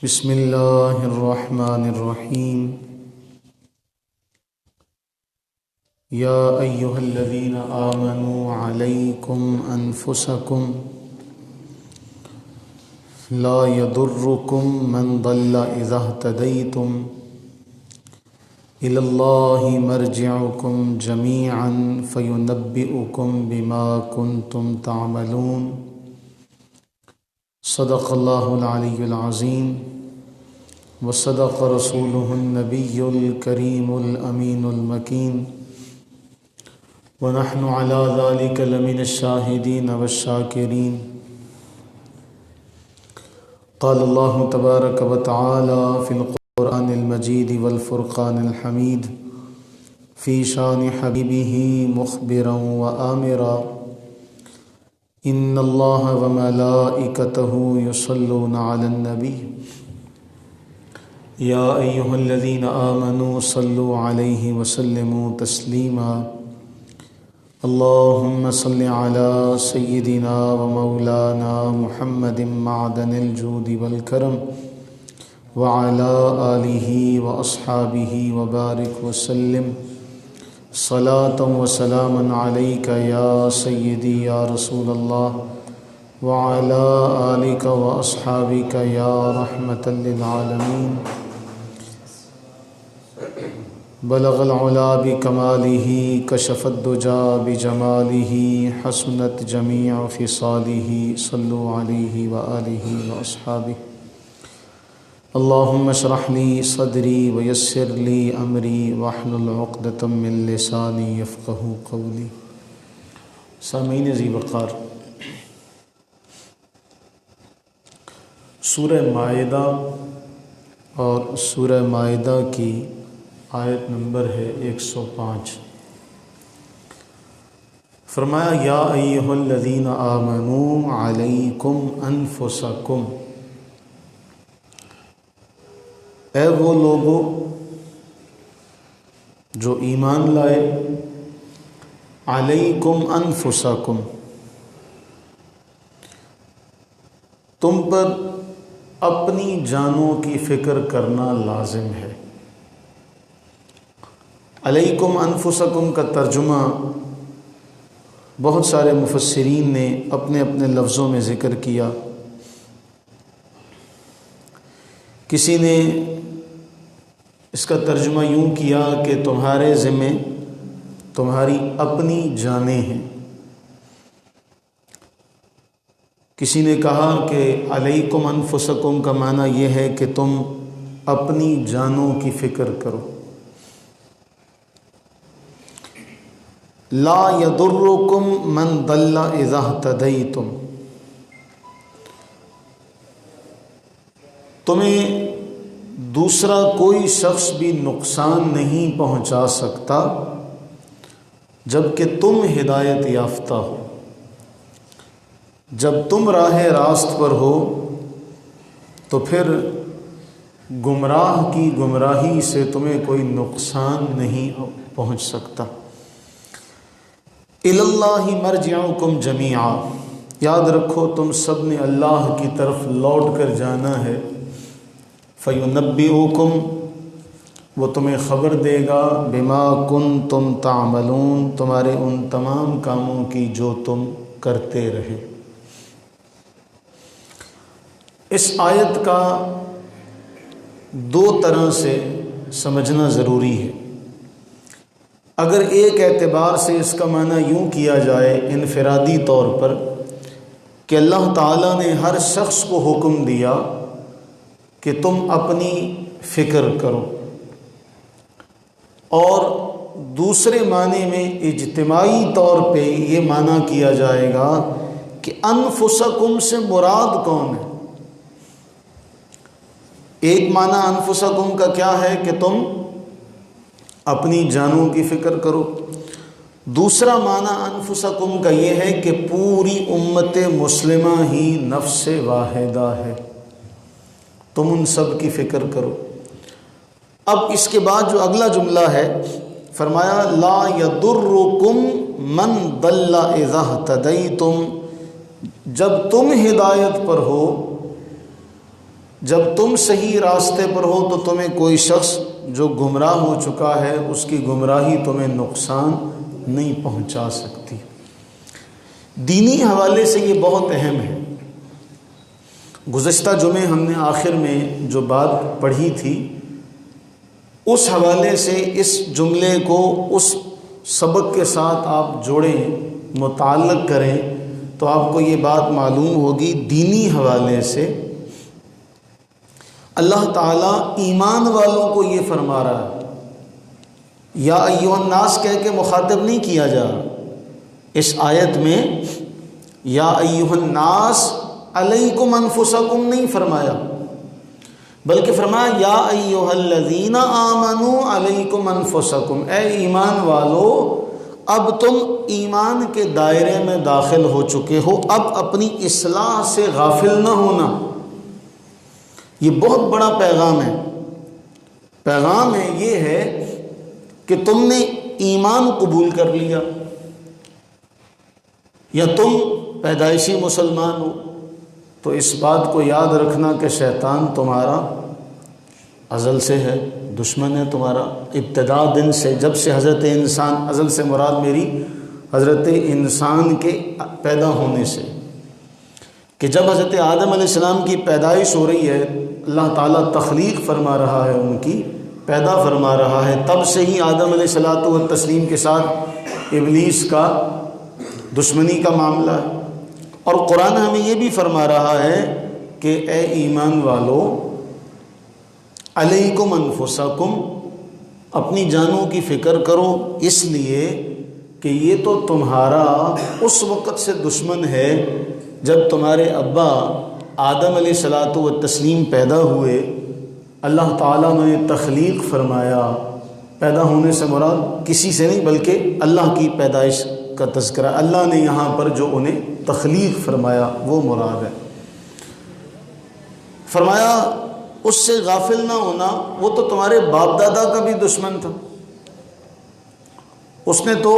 بسم اللہ الرحمن الرحیم یا ایہا الذین آمنوا علیکم انفسکم لا یضرکم من ضل اذا اہتدیتم الی اللہ مرجعکم جمیعا فینبئکم بما کنتم تعملون صدق اللہ العلی العظیم وصدق رسولہ النبی الکریم الامین المکین ونحن علی ذلک لمن الشاہدین والشاکرین قال اللہ تبارک وتعالی فی القرآن المجید والفرقان الحمید فی شان حبیبہ مخبرا وآمرا ان اللہ وملائکتہ یصلون علی النبی یا ایہا الذین آمنوا صلوا علیہ وسلموا تسلیما اللہم صل علی سیدنا ومولانا محمد معدن الجود والکرم وعلی آلہ واصحابہ وبارک وسلم صلاۃ و سلام علیک یا سیدی یا رسول اللہ وعلی آلک و اصحابک یا رحمۃ للعالمین بلغ العلا بکمالہ کشف الدجا بجمالہ حسنت جمیع خصالہ صلوا علیہ وآلہ واصحابہ اللہم اشرح لی صدری ویسر لی امری واحلل عقدۃ من لسانی یفقہوا قولی۔ سامعین ذی وقار، سورہ مائدہ اور سورہ مائدہ کی آیت نمبر ہے 105۔ فرمایا یا ایہا الذین آمنوا علیکم انفسکم، اے وہ لوگو جو ایمان لائے، علیکم انفسکم، تم پر اپنی جانوں کی فکر کرنا لازم ہے۔ علیکم انفسکم کا ترجمہ بہت سارے مفسرین نے اپنے اپنے لفظوں میں ذکر کیا۔ کسی نے اس کا ترجمہ یوں کیا کہ تمہارے ذمے تمہاری اپنی جانیں ہیں۔ کسی نے کہا کہ علیکم انفسکم کا معنی یہ ہے کہ تم اپنی جانوں کی فکر کرو۔ لا یضرکم من ضل اذا اہتدیتم، تمہیں دوسرا کوئی شخص بھی نقصان نہیں پہنچا سکتا جب کہ تم ہدایت یافتہ ہو۔ جب تم راہ راست پر ہو تو پھر گمراہ کی گمراہی سے تمہیں کوئی نقصان نہیں پہنچ سکتا۔ الی اللہ مرجعکم جمیعا، یاد رکھو تم سب نے اللہ کی طرف لوٹ کر جانا ہے۔ فینبئکم، وہ تمہیں خبر دے گا، بما کنتم تعملون، تمہارے ان تمام کاموں کی جو تم کرتے رہے۔ اس آیت کا دو طرح سے سمجھنا ضروری ہے۔ اگر ایک اعتبار سے اس کا معنی یوں کیا جائے انفرادی طور پر کہ اللہ تعالیٰ نے ہر شخص کو حکم دیا کہ تم اپنی فکر کرو، اور دوسرے معنی میں اجتماعی طور پہ یہ معنی کیا جائے گا کہ انفسکم سے مراد کون ہے۔ ایک معنی انفسکم کا کیا ہے کہ تم اپنی جانوں کی فکر کرو، دوسرا معنی انفسکم کا یہ ہے کہ پوری امت مسلمہ ہی نفس واحدہ ہے، تم ان سب کی فکر کرو۔ اب اس کے بعد جو اگلا جملہ ہے فرمایا لا یضرکم من ضل اذا اہتدیتم، جب تم ہدایت پر ہو جب تم صحیح راستے پر ہو تو تمہیں کوئی شخص جو گمراہ ہو چکا ہے اس کی گمراہی تمہیں نقصان نہیں پہنچا سکتی۔ دینی حوالے سے یہ بہت اہم ہے۔ گزشتہ جمعے ہم نے آخر میں جو بات پڑھی تھی اس حوالے سے اس جملے کو اس سبق کے ساتھ آپ جوڑیں، متعلق کریں تو آپ کو یہ بات معلوم ہوگی۔ دینی حوالے سے اللہ تعالیٰ ایمان والوں کو یہ فرما رہا ہے، یا ایھا الناس کہہ کے مخاطب نہیں کیا جا رہا اس آیت میں، یا ایھا الناس علیکم انفسکم نہیں فرمایا، بلکہ فرمایا یا ایھا الذین آمنوا علیکم انفسکم، اے ایمان والو اب تم ایمان کے دائرے میں داخل ہو چکے ہو، اب اپنی اصلاح سے غافل نہ ہونا۔ یہ بہت بڑا پیغام ہے۔ پیغام ہے یہ ہے کہ تم نے ایمان قبول کر لیا یا تم پیدائشی مسلمان ہو تو اس بات کو یاد رکھنا کہ شیطان تمہارا ازل سے ہے، دشمن ہے تمہارا، ابتدا دن سے، جب سے حضرت انسان، ازل سے مراد میری حضرت انسان کے پیدا ہونے سے، کہ جب حضرت آدم علیہ السلام کی پیدائش ہو رہی ہے، اللہ تعالیٰ تخلیق فرما رہا ہے، ان کی پیدا فرما رہا ہے، تب سے ہی آدم علیہ الصلوۃ والتسلیم کے ساتھ ابلیس کا دشمنی کا معاملہ ہے۔ اور قرآن ہمیں یہ بھی فرما رہا ہے کہ اے ایمان والو علیکم انفسکم، اپنی جانوں کی فکر کرو، اس لیے کہ یہ تو تمہارا اس وقت سے دشمن ہے جب تمہارے ابا آدم علیہ الصلوۃ والتسلیم پیدا ہوئے، اللہ تعالیٰ نے تخلیق فرمایا، پیدا ہونے سے مراد کسی سے نہیں بلکہ اللہ کی پیدائش کا تذکرہ، اللہ نے یہاں پر جو انہیں تخلیق فرمایا وہ مراد ہے۔ فرمایا اس سے غافل نہ ہونا، وہ تو تمہارے باپ دادا کا بھی دشمن تھا، اس نے تو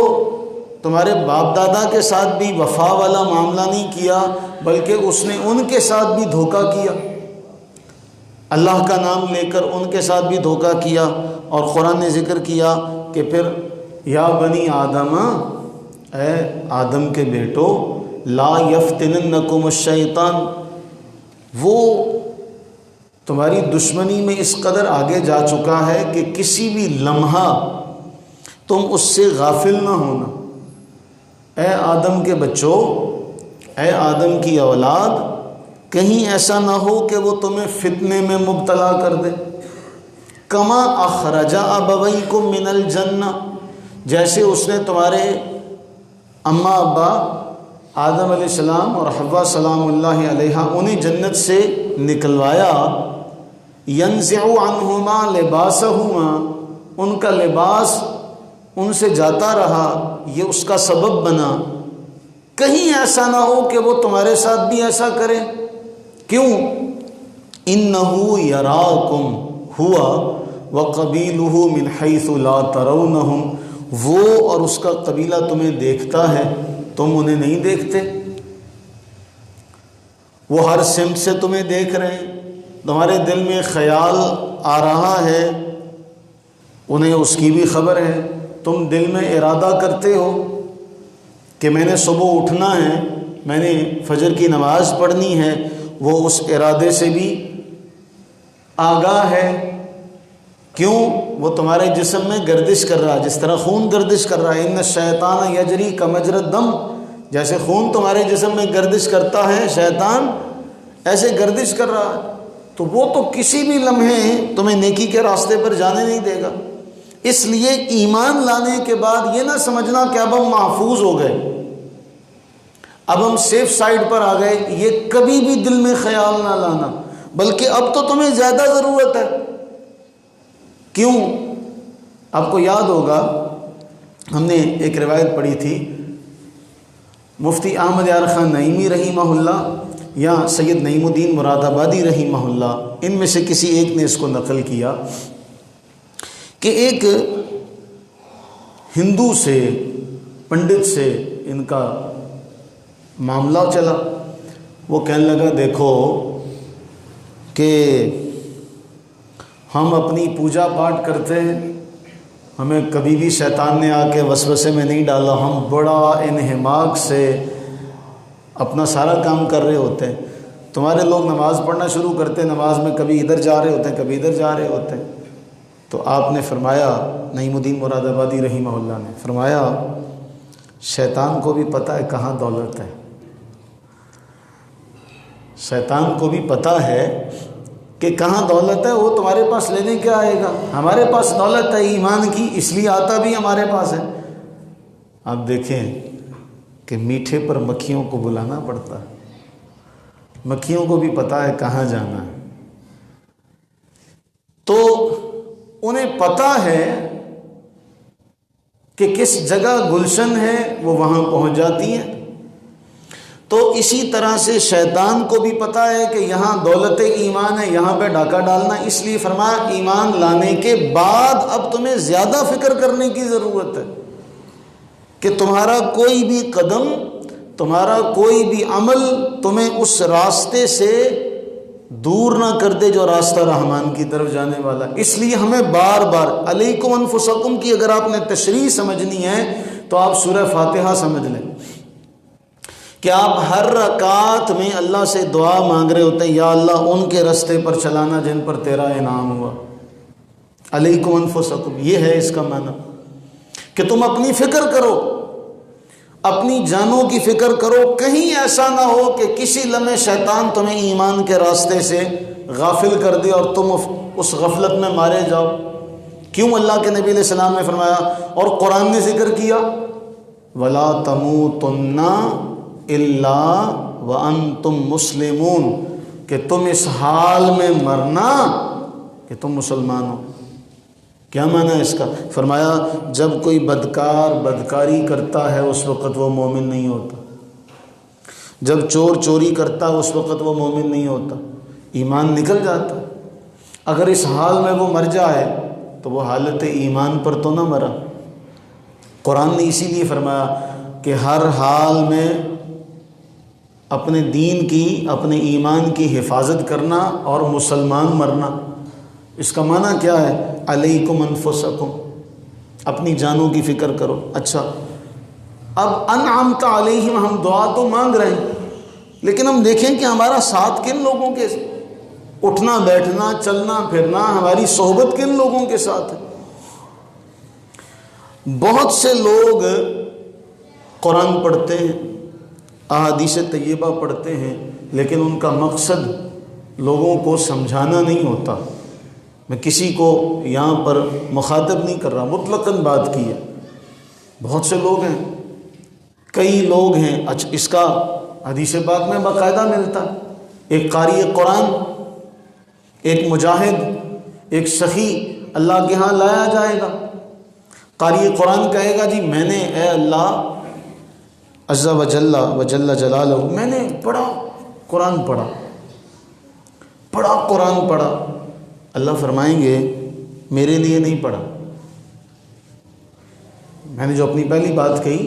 تمہارے باپ دادا کے ساتھ بھی وفا والا معاملہ نہیں کیا بلکہ اس نے ان کے ساتھ بھی دھوکہ کیا، اللہ کا نام لے کر ان کے ساتھ بھی دھوکہ کیا۔ اور قرآن نے ذکر کیا کہ پھر یا بنی آدم، اے آدم کے بیٹو، لا یفتننکم الشیطان، وہ تمہاری دشمنی میں اس قدر آگے جا چکا ہے کہ کسی بھی لمحہ تم اس سے غافل نہ ہونا۔ اے آدم کے بچوں، اے آدم کی اولاد، کہیں ایسا نہ ہو کہ وہ تمہیں فتنے میں مبتلا کر دے۔ کما اخرج ابویکم من الجنہ، جیسے اس نے تمہارے اماں ابا آدم علیہ السلام اور حوا سلام اللہ علیہا انہیں جنت سے نکلوایا، ینزع عنہما لباسہما، ان کا لباس ان سے جاتا رہا، یہ اس کا سبب بنا۔ کہیں ایسا نہ ہو کہ وہ تمہارے ساتھ بھی ایسا کرے۔ کیوں؟ انہ یراکم ہوا وقبیلہ من حیث لا ترونہم، وہ اور اس کا قبیلہ تمہیں دیکھتا ہے، تم انہیں نہیں دیکھتے، وہ ہر سمت سے تمہیں دیکھ رہے ہیں، تمہارے دل میں خیال آ رہا ہے، انہیں اس کی بھی خبر ہے، تم دل میں ارادہ کرتے ہو کہ میں نے صبح اٹھنا ہے، میں نے فجر کی نماز پڑھنی ہے، وہ اس ارادے سے بھی آگاہ ہے۔ کیوں؟ وہ تمہارے جسم میں گردش کر رہا ہے، جس طرح خون گردش کر رہا ہے، ان الشیطان یجری کمجری الدم، جیسے خون تمہارے جسم میں گردش کرتا ہے، شیطان ایسے گردش کر رہا ہے، تو وہ تو کسی بھی لمحے تمہیں نیکی کے راستے پر جانے نہیں دے گا۔ اس لیے ایمان لانے کے بعد یہ نہ سمجھنا کہ اب ہم محفوظ ہو گئے، اب ہم سیف سائڈ پر آ گئے، یہ کبھی بھی دل میں خیال نہ لانا، بلکہ اب تو تمہیں زیادہ ضرورت ہے۔ کیوں؟ آپ کو یاد ہوگا ہم نے ایک روایت پڑھی تھی، مفتی احمد یار خان نعیمی رحمہ اللہ یا سید نعیم الدین مراد آبادی رحمہ اللہ، ان میں سے کسی ایک نے اس کو نقل کیا کہ ایک ہندو سے، پنڈت سے ان کا معاملہ چلا۔ وہ کہنے لگا دیکھو کہ ہم اپنی پوجا پاٹ کرتے ہیں، ہمیں کبھی بھی شیطان نے آ کے وسوسے میں نہیں ڈالا، ہم بڑا انہماک سے اپنا سارا کام کر رہے ہوتے ہیں۔ تمہارے لوگ نماز پڑھنا شروع کرتے ہیں، نماز میں کبھی ادھر جا رہے ہوتے ہیں، کبھی ادھر جا رہے ہوتے ہیں۔ تو آپ نے فرمایا، نعیم الدین مراد آبادی رحمہ اللہ نے فرمایا، شیطان کو بھی پتہ ہے کہاں دولت ہے، شیطان کو بھی پتہ ہے کہ کہاں دولت ہے، وہ تمہارے پاس لینے کیا آئے گا؟ ہمارے پاس دولت ہے ایمان کی، اس لیے آتا بھی ہمارے پاس ہے۔ آپ دیکھیں کہ میٹھے پر مکھیوں کو بلانا پڑتا ہے، مکھیوں کو بھی پتہ ہے کہاں جانا ہے، تو انہیں پتہ ہے کہ کس جگہ گلشن ہے، وہ وہاں پہنچ جاتی ہیں۔ تو اسی طرح سے شیطان کو بھی پتہ ہے کہ یہاں دولت ایمان ہے، یہاں پہ ڈاکہ ڈالنا، اس لیے فرمایا ایمان لانے کے بعد اب تمہیں زیادہ فکر کرنے کی ضرورت ہے کہ تمہارا کوئی بھی قدم، تمہارا کوئی بھی عمل تمہیں اس راستے سے دور نہ کر دے جو راستہ رحمان کی طرف جانے والا۔ اس لیے ہمیں بار بار علیکم انفسکم کی اگر آپ نے تشریح سمجھنی ہے تو آپ سورہ فاتحہ سمجھ لیں کہ آپ ہر رکعت میں اللہ سے دعا مانگ رہے ہوتے ہیں، یا اللہ ان کے راستے پر چلانا جن پر تیرا انعام ہوا۔ علیکم انفسکم، یہ ہے اس کا معنی کہ تم اپنی فکر کرو، اپنی جانوں کی فکر کرو، کہیں ایسا نہ ہو کہ کسی لمحے شیطان تمہیں ایمان کے راستے سے غافل کر دے اور تم اس غفلت میں مارے جاؤ۔ کیوں اللہ کے نبی علیہ السلام نے فرمایا اور قرآن نے ذکر کیا، وَلَا تَمُوتُنَّ إِلَّا وَأَنْتُمْ مُسْلِمُونَ، کہ تم اس حال میں مرنا کہ تم مسلمان ہو۔ کیا معنی ہے اس کا؟ فرمایا جب کوئی بدکار بدکاری کرتا ہے اس وقت وہ مومن نہیں ہوتا، جب چور چوری کرتا ہے اس وقت وہ مومن نہیں ہوتا، ایمان نکل جاتا۔ اگر اس حال میں وہ مر جائے تو وہ حالت ایمان پر تو نہ مرا۔ قرآن نے اسی لیے فرمایا کہ ہر حال میں اپنے دین کی، اپنے ایمان کی حفاظت کرنا اور مسلمان مرنا۔ اس کا معنی کیا ہے؟ علیکم انفسکم، اپنی جانوں کی فکر کرو۔ اچھا، اب انعمت علیہم، ہم دعا تو مانگ رہے ہیں لیکن ہم دیکھیں کہ ہمارا ساتھ کن لوگوں کے، اٹھنا بیٹھنا چلنا پھرنا، ہماری صحبت کن لوگوں کے ساتھ ہے؟ بہت سے لوگ قرآن پڑھتے ہیں، احادیث طیبہ پڑھتے ہیں، لیکن ان کا مقصد لوگوں کو سمجھانا نہیں ہوتا۔ میں کسی کو یہاں پر مخاطب نہیں کر رہا، مطلقاً بات کی ہے۔ بہت سے لوگ ہیں، کئی لوگ ہیں، اچھا اس کا حدیث پاک میں باقاعدہ ملتا ہے، ایک قاری قرآن، ایک مجاہد، ایک سخی اللہ کے ہاں لایا جائے گا۔ قاری قرآن کہے گا جی میں نے اے اللہ عز و جل جلالہ، میں نے بڑا قرآن پڑھا۔ اللہ فرمائیں گے میرے لیے نہیں پڑھا۔ میں نے جو اپنی پہلی بات کہی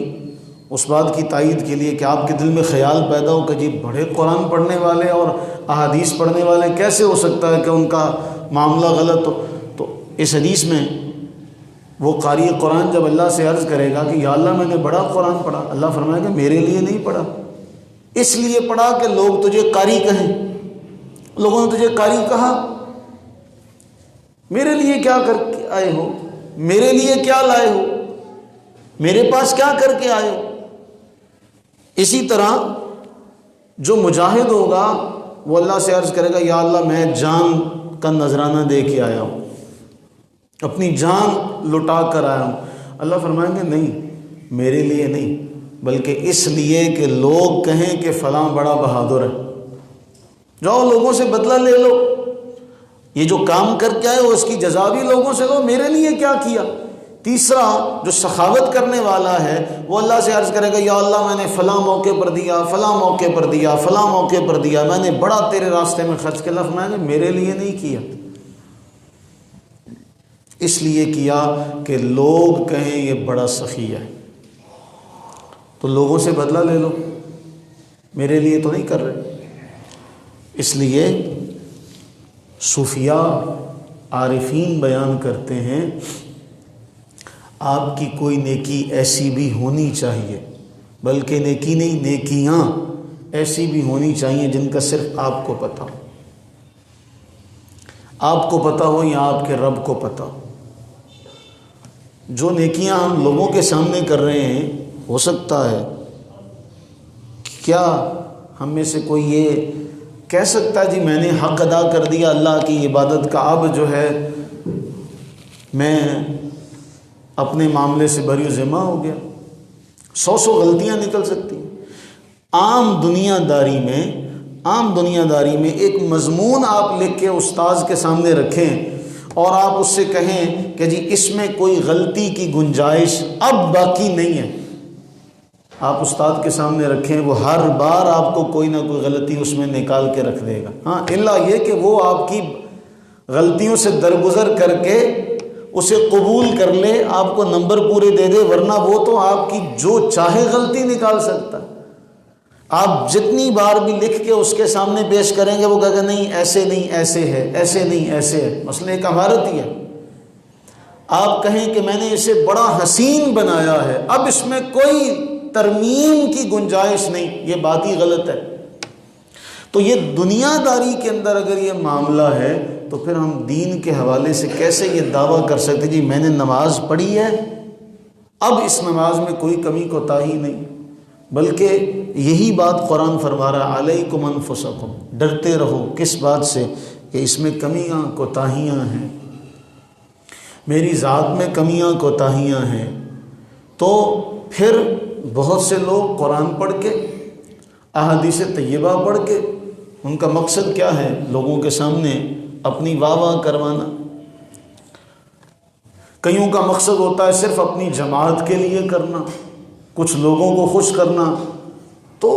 اس بات کی تائید کے لیے کہ آپ کے دل میں خیال پیدا ہو کہ جی بڑے قرآن پڑھنے والے اور احادیث پڑھنے والے کیسے ہو سکتا ہے کہ ان کا معاملہ غلط ہو، تو اس حدیث میں وہ قاری قرآن جب اللہ سے عرض کرے گا کہ یا اللہ میں نے بڑا قرآن پڑھا، اللہ فرمائے گا میرے لیے نہیں پڑھا، اس لیے پڑھا کہ لوگ تجھے قاری کہیں۔ لوگوں نے تجھے قاری کہا، میرے لیے کیا کر کے آئے ہو، میرے لیے کیا لائے ہو، میرے پاس کیا کر کے آئے ہو۔ اسی طرح جو مجاہد ہوگا وہ اللہ سے عرض کرے گا یا اللہ میں جان کا نذرانہ دے کے آیا ہوں، اپنی جان لٹا کر آیا ہوں۔ اللہ فرمائیں گے نہیں، میرے لیے نہیں، بلکہ اس لیے کہ لوگ کہیں کہ فلاں بڑا بہادر ہے، جاؤ لوگوں سے بدلہ لے لو، یہ جو کام کر کے آئے ہو اس کی جزا بھی لوگوں سے لو، میرے لیے کیا کیا۔ تیسرا جو سخاوت کرنے والا ہے وہ اللہ سے عرض کرے گا یا اللہ میں نے فلاں موقع پر دیا، فلاں موقع پر دیا، فلاں موقع پر دیا، میں نے بڑا تیرے راستے میں خرچ کیا۔ میں نے میرے لیے نہیں کیا، اس لیے کیا کہ لوگ کہیں یہ بڑا سخی ہے، تو لوگوں سے بدلہ لے لو، میرے لیے تو نہیں کر رہے۔ اس لیے صوفیاء عارفین بیان کرتے ہیں آپ کی کوئی نیکی ایسی بھی ہونی چاہیے، بلکہ نیکی نہیں، نیکیاں ایسی بھی ہونی چاہیے جن کا صرف آپ کو پتہ ہو، آپ کو پتہ ہو یا آپ کے رب کو پتہ ہو۔ جو نیکیاں ہم لوگوں کے سامنے کر رہے ہیں، ہو سکتا ہے کیا ہم میں سے کوئی یہ کہہ سکتا ہے جی میں نے حق ادا کر دیا اللہ کی عبادت کا، اب جو ہے میں اپنے معاملے سے بری ذمہ ہو گیا؟ 100 غلطیاں نکل سکتی ہیں۔ عام دنیا داری میں ایک مضمون آپ لکھ کے استاذ کے سامنے رکھیں اور آپ اس سے کہیں کہ جی اس میں کوئی غلطی کی گنجائش اب باقی نہیں ہے، آپ استاد کے سامنے رکھیں، وہ ہر بار آپ کو کوئی نہ کوئی غلطی اس میں نکال کے رکھ دے گا، ہاں الا یہ کہ وہ آپ کی غلطیوں سے درگزر کر کے اسے قبول کر لے، آپ کو نمبر پورے دے دے، ورنہ وہ تو آپ کی جو چاہے غلطی نکال سکتا ہے۔ آپ جتنی بار بھی لکھ کے اس کے سامنے پیش کریں گے وہ کہے گا نہیں ایسے نہیں ایسے ہے، ایسے نہیں ایسے ہے، مثلا ایک عمارت ہی ہے، آپ کہیں کہ میں نے اسے بڑا حسین بنایا ہے، اب اس میں کوئی ترمیم کی گنجائش نہیں، یہ بات ہی غلط ہے۔ تو یہ دنیا داری کے اندر اگر یہ معاملہ ہے تو پھر ہم دین کے حوالے سے کیسے یہ دعویٰ کر سکتے جی میں نے نماز پڑھی ہے، اب اس نماز میں کوئی کمی کوتاہی نہیں، بلکہ یہی بات قرآن فرما رہا ہے علیکم انفسکم، ڈرتے رہو کس بات سے کہ اس میں کمیاں کوتاہیاں ہیں، میری ذات میں کمیاں کوتاہیاں ہیں۔ تو پھر بہت سے لوگ قرآن پڑھ کے، احادیث طیبہ پڑھ کے، ان کا مقصد کیا ہے؟ لوگوں کے سامنے اپنی واہ واہ کروانا۔ کئیوں کا مقصد ہوتا ہے صرف اپنی جماعت کے لیے کرنا، کچھ لوگوں کو خوش کرنا۔ تو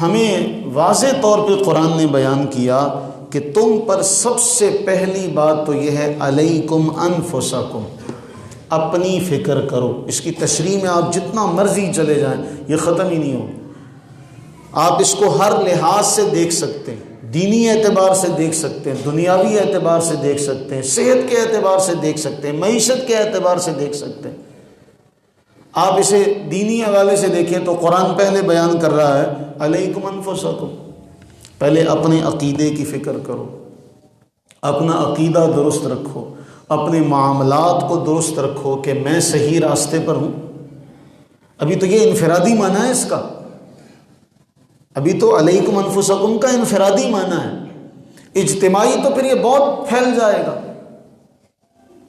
ہمیں واضح طور پہ قرآن نے بیان کیا کہ تم پر سب سے پہلی بات تو یہ ہے علیکم انفسکم، اپنی فکر کرو۔ اس کی تشریح میں آپ جتنا مرضی چلے جائیں یہ ختم ہی نہیں ہوگا۔ آپ اس کو ہر لحاظ سے دیکھ سکتے ہیں، دینی اعتبار سے دیکھ سکتے ہیں، دنیاوی اعتبار سے دیکھ سکتے ہیں، صحت کے اعتبار سے دیکھ سکتے ہیں، معیشت کے اعتبار سے دیکھ سکتے ہیں۔ آپ اسے دینی حوالے سے دیکھیں تو قرآن پہلے بیان کر رہا ہے علیکم انفسکم، پہلے اپنے عقیدے کی فکر کرو، اپنا عقیدہ درست رکھو، اپنے معاملات کو درست رکھو کہ میں صحیح راستے پر ہوں۔ ابھی تو یہ انفرادی معنی ہے اس کا، ابھی تو علیکم انفسکم کا انفرادی معنی ہے، اجتماعی تو پھر یہ بہت پھیل جائے گا۔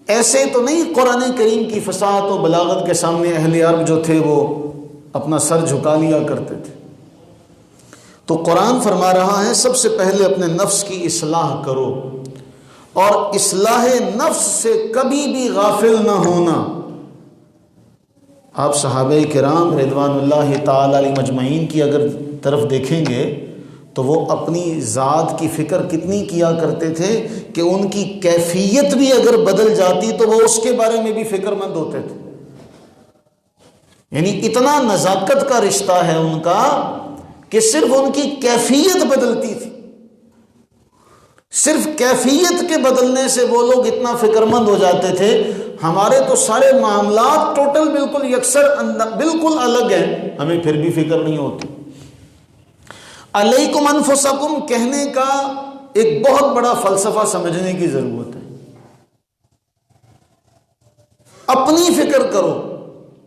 ایسے تو نہیں قرآن کریم کی فصاحت و بلاغت کے سامنے اہل عرب جو تھے وہ اپنا سر جھکا لیا کرتے تھے۔ تو قرآن فرما رہا ہے سب سے پہلے اپنے نفس کی اصلاح کرو، اور اصلاح نفس سے کبھی بھی غافل نہ ہونا۔ آپ صحابہ کرام رضوان اللہ تعالی علیہ مجمعین کی اگر طرف دیکھیں گے تو وہ اپنی ذات کی فکر کتنی کیا کرتے تھے کہ ان کی کیفیت بھی اگر بدل جاتی تو وہ اس کے بارے میں بھی فکر مند ہوتے تھے۔ یعنی اتنا نزاکت کا رشتہ ہے ان کا کہ صرف ان کی کیفیت بدلتی تھی، صرف کیفیت کے بدلنے سے وہ لوگ اتنا فکر مند ہو جاتے تھے۔ ہمارے تو سارے معاملات ٹوٹل بالکل یکسر بالکل الگ ہیں، ہمیں پھر بھی فکر نہیں ہوتی۔ علیکم انفسکم کہنے کا ایک بہت بڑا فلسفہ سمجھنے کی ضرورت ہے۔ اپنی فکر کرو،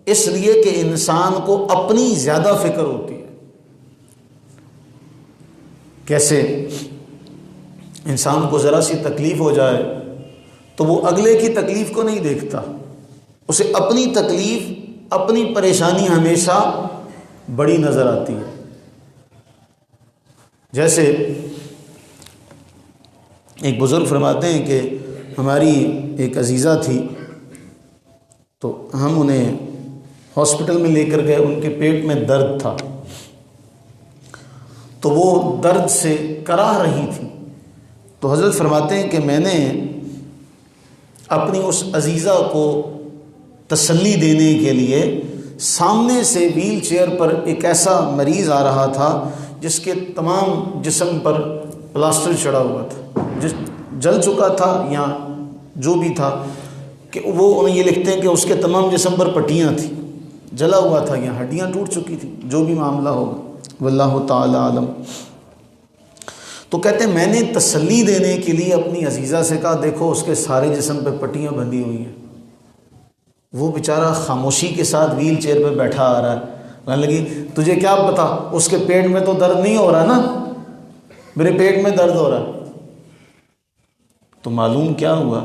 اس لیے کہ انسان کو اپنی زیادہ فکر ہوتی ہے۔ کیسے؟ انسان کو ذرا سی تکلیف ہو جائے تو وہ اگلے کی تکلیف کو نہیں دیکھتا، اسے اپنی تکلیف، اپنی پریشانی ہمیشہ بڑی نظر آتی ہے۔ جیسے ایک بزرگ فرماتے ہیں کہ ہماری ایک عزیزہ تھی تو ہم انہیں ہاسپٹل میں لے کر گئے، ان کے پیٹ میں درد تھا تو وہ درد سے کراہ رہی تھی۔ تو حضرت فرماتے ہیں کہ میں نے اپنی اس عزیزہ کو تسلی دینے کے لیے سامنے سے ویل چیئر پر ایک ایسا مریض آ رہا تھا جس کے تمام جسم پر پلاسٹر چڑھا ہوا تھا، جل چکا تھا یا جو بھی تھا، کہ وہ انہیں یہ لکھتے ہیں کہ اس کے تمام جسم پر پٹیاں تھیں، جلا ہوا تھا یا ہڈیاں ٹوٹ چکی تھیں، جو بھی معاملہ ہوگا، واللہ تعالی عالم۔ تو کہتے ہیں میں نے تسلی دینے کے لیے اپنی عزیزہ سے کہا دیکھو اس کے سارے جسم پہ پٹیاں بندھی ہوئی ہیں، وہ بیچارہ خاموشی کے ساتھ ویل چیئر پہ بیٹھا آ رہا ہے، کہنے لگی تجھے کیا پتا اس کے پیٹ میں تو درد نہیں ہو رہا نا، میرے پیٹ میں درد ہو رہا ہے۔ تو معلوم کیا ہوا،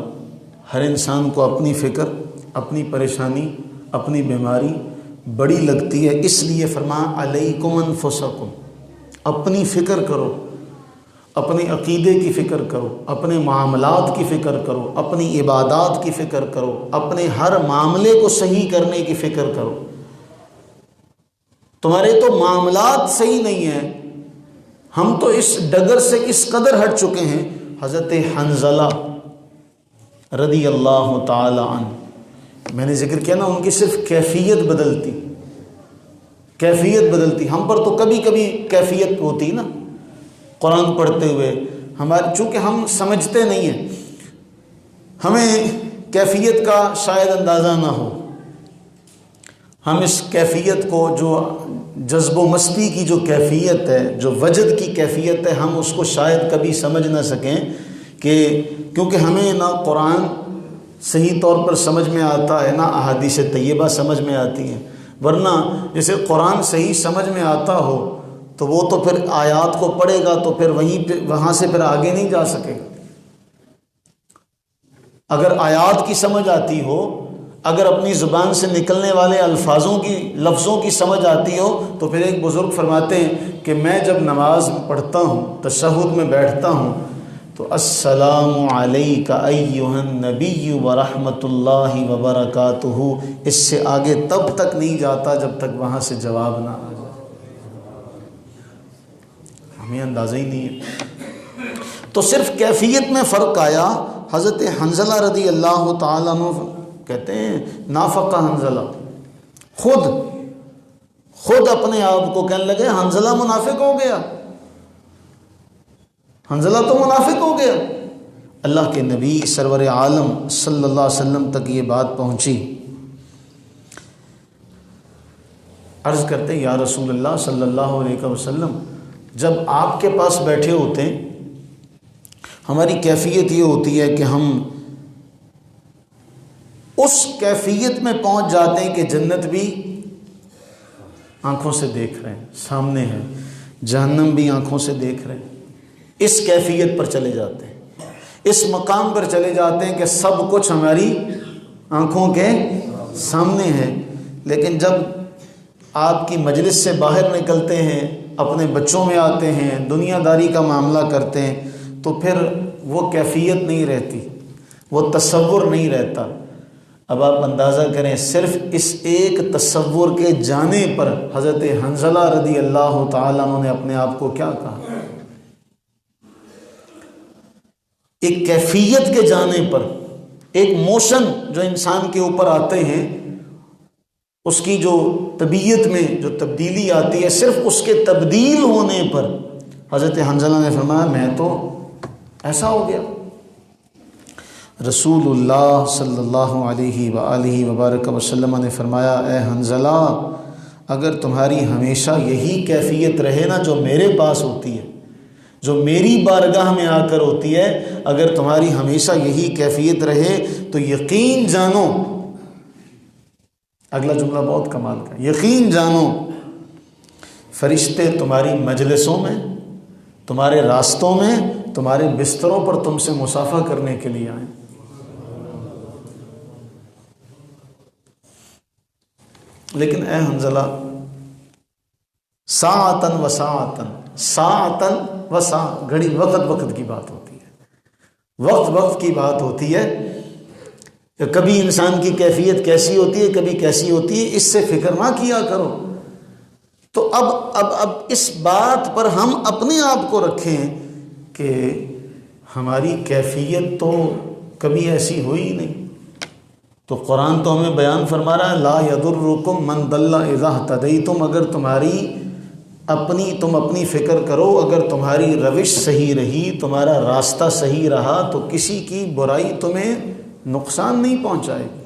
ہر انسان کو اپنی فکر، اپنی پریشانی، اپنی بیماری بڑی لگتی ہے، اس لیے فرمایا علیکم انفسکم، اپنی فکر کرو، اپنے عقیدے کی فکر کرو، اپنے معاملات کی فکر کرو، اپنی عبادات کی فکر کرو، اپنے ہر معاملے کو صحیح کرنے کی فکر کرو۔ تمہارے تو معاملات صحیح نہیں ہیں، ہم تو اس ڈگر سے اس قدر ہٹ چکے ہیں۔ حضرت حنظلہ رضی اللہ تعالی عنہ، میں نے ذکر کیا نا، ان کی صرف کیفیت بدلتی، کیفیت بدلتی، ہم پر تو کبھی کبھی کیفیت ہوتی نا، قرآن پڑھتے ہوئے ہمارے، چونکہ ہم سمجھتے نہیں ہیں، ہمیں کیفیت کا شاید اندازہ نہ ہو، ہم اس کیفیت کو، جو جذب و مستی کی جو کیفیت ہے، جو وجد کی کیفیت ہے، ہم اس کو شاید کبھی سمجھ نہ سکیں، کہ کیونکہ ہمیں نہ قرآن صحیح طور پر سمجھ میں آتا ہے، نہ احادیث طیبہ سمجھ میں آتی ہیں، ورنہ جیسے قرآن صحیح سمجھ میں آتا ہو تو وہ تو پھر آیات کو پڑھے گا تو پھر وہاں سے پھر آگے نہیں جا سکے گا۔ اگر آیات کی سمجھ آتی ہو، اگر اپنی زبان سے نکلنے والے لفظوں کی سمجھ آتی ہو، تو پھر ایک بزرگ فرماتے ہیں کہ میں جب نماز پڑھتا ہوں، تشہد میں بیٹھتا ہوں، تو السلام علیک ایھا النبی ورحمۃ اللہ وبرکاتہ، اس سے آگے تب تک نہیں جاتا جب تک وہاں سے جواب نہ آ جائے، ہمیں اندازہ ہی نہیں ہے۔ تو صرف کیفیت میں فرق آیا۔ حضرت حنظلہ رضی اللہ تعالیٰ عنہ کہتے ہیں نافقہ حنظلہ، خود اپنے آپ کو کہنے لگے حنظلہ منافق ہو گیا، حنظلہ تو منافق ہو گیا۔ اللہ کے نبی سرور عالم صلی اللہ علیہ وسلم تک یہ بات پہنچی، عرض کرتے یا رسول اللہ صلی اللہ علیہ وسلم، جب آپ کے پاس بیٹھے ہوتے ہیں ہماری کیفیت یہ ہوتی ہے کہ ہم اس کیفیت میں پہنچ جاتے ہیں کہ جنت بھی آنکھوں سے دیکھ رہے ہیں، سامنے ہے، جہنم بھی آنکھوں سے دیکھ رہے ہیں، اس کیفیت پر چلے جاتے ہیں، اس مقام پر چلے جاتے ہیں کہ سب کچھ ہماری آنکھوں کے سامنے ہے۔ لیکن جب آپ کی مجلس سے باہر نکلتے ہیں، اپنے بچوں میں آتے ہیں، دنیا داری کا معاملہ کرتے ہیں، تو پھر وہ کیفیت نہیں رہتی، وہ تصور نہیں رہتا۔ اب آپ اندازہ کریں، صرف اس ایک تصور کے جانے پر حضرت حنظلہ رضی اللہ تعالیٰ عنہ نے اپنے آپ کو کیا کہا، ایک کیفیت کے جانے پر، ایک موشن جو انسان کے اوپر آتے ہیں، اس کی جو طبیعت میں جو تبدیلی آتی ہے، صرف اس کے تبدیل ہونے پر حضرت حنظلہ نے فرمایا میں تو ایسا ہو گیا۔ رسول اللہ صلی اللہ علیہ وآلہ وبارک وسلم نے فرمایا اے حنظلہ، اگر تمہاری ہمیشہ یہی کیفیت رہے نا جو میرے پاس ہوتی ہے، جو میری بارگاہ میں آ کر ہوتی ہے، اگر تمہاری ہمیشہ یہی کیفیت رہے تو یقین جانو، اگلا جملہ بہت کمال کا، یقین جانو فرشتے تمہاری مجلسوں میں، تمہارے راستوں میں، تمہارے بستروں پر تم سے مصافحہ کرنے کے لیے آئیں۔ لیکن اے حنظلہ، ساعتن و ساعتن، ساعتن و ساعتن، گھڑی وقت کی بات ہوتی ہے، وقت کی بات ہوتی ہے کہ کبھی انسان کی کیفیت کیسی ہوتی ہے، کبھی کیسی ہوتی ہے، اس سے فکر نہ کیا کرو۔ تو اب اس بات پر ہم اپنے آپ کو رکھیں کہ ہماری کیفیت تو کبھی ایسی ہوئی نہیں۔ تو قرآن تو ہمیں بیان فرما رہا ہے لا یضرکم من ضل اذا اہتدیتم، اگر تمہاری تم اپنی فکر کرو، اگر تمہاری روش صحیح رہی، تمہارا راستہ صحیح رہا تو کسی کی برائی تمہیں نقصان نہیں پہنچائے گی۔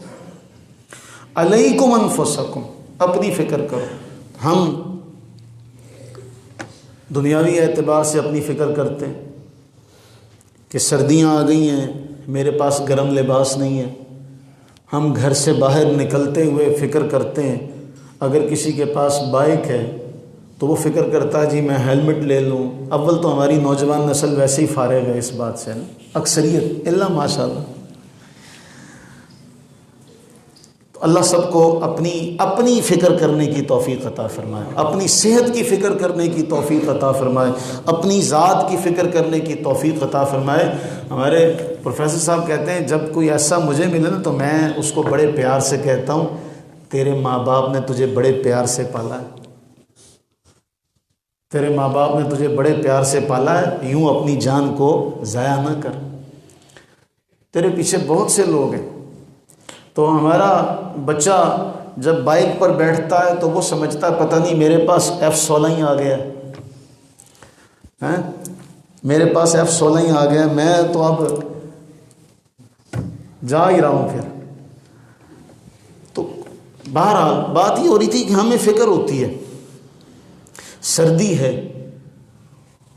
علیکم انفسکم، اپنی فکر کرو۔ ہم دنیاوی اعتبار سے اپنی فکر کرتے ہیں کہ سردیاں آ گئی ہیں، میرے پاس گرم لباس نہیں ہے۔ ہم گھر سے باہر نکلتے ہوئے فکر کرتے ہیں، اگر کسی کے پاس بائک ہے تو وہ فکر کرتا ہے جی میں ہیلمٹ لے لوں۔ اول تو ہماری نوجوان نسل ویسے ہی فارغ ہے اس بات سے، اکثریت الا ماشاء اللہ۔ تو اللہ سب کو اپنی فکر کرنے کی توفیق عطا فرمائے، اپنی صحت کی فکر کرنے کی توفیق عطا فرمائے، اپنی ذات کی فکر کرنے کی توفیق عطا فرمائے۔ ہمارے پروفیسر صاحب کہتے ہیں جب کوئی ایسا مجھے ملے نا تو میں اس کو بڑے پیار سے کہتا ہوں تیرے ماں باپ نے تجھے بڑے پیار سے پالا ہے، تیرے ماں باپ نے تجھے بڑے پیار سے پالا ہے، یوں اپنی جان کو ضائع نہ کر، تیرے پیچھے بہت سے لوگ ہیں۔ تو ہمارا بچہ جب بائک پر بیٹھتا ہے تو وہ سمجھتا ہے پتہ نہیں میرے پاس F16 ہی آ گیا ہے، میرے پاس F16 ہی آ گیا، میں تو اب جا ہی رہا ہوں۔ پھر تو بہرحال بات یہ ہو رہی تھی کہ ہمیں فکر ہوتی ہے، سردی ہے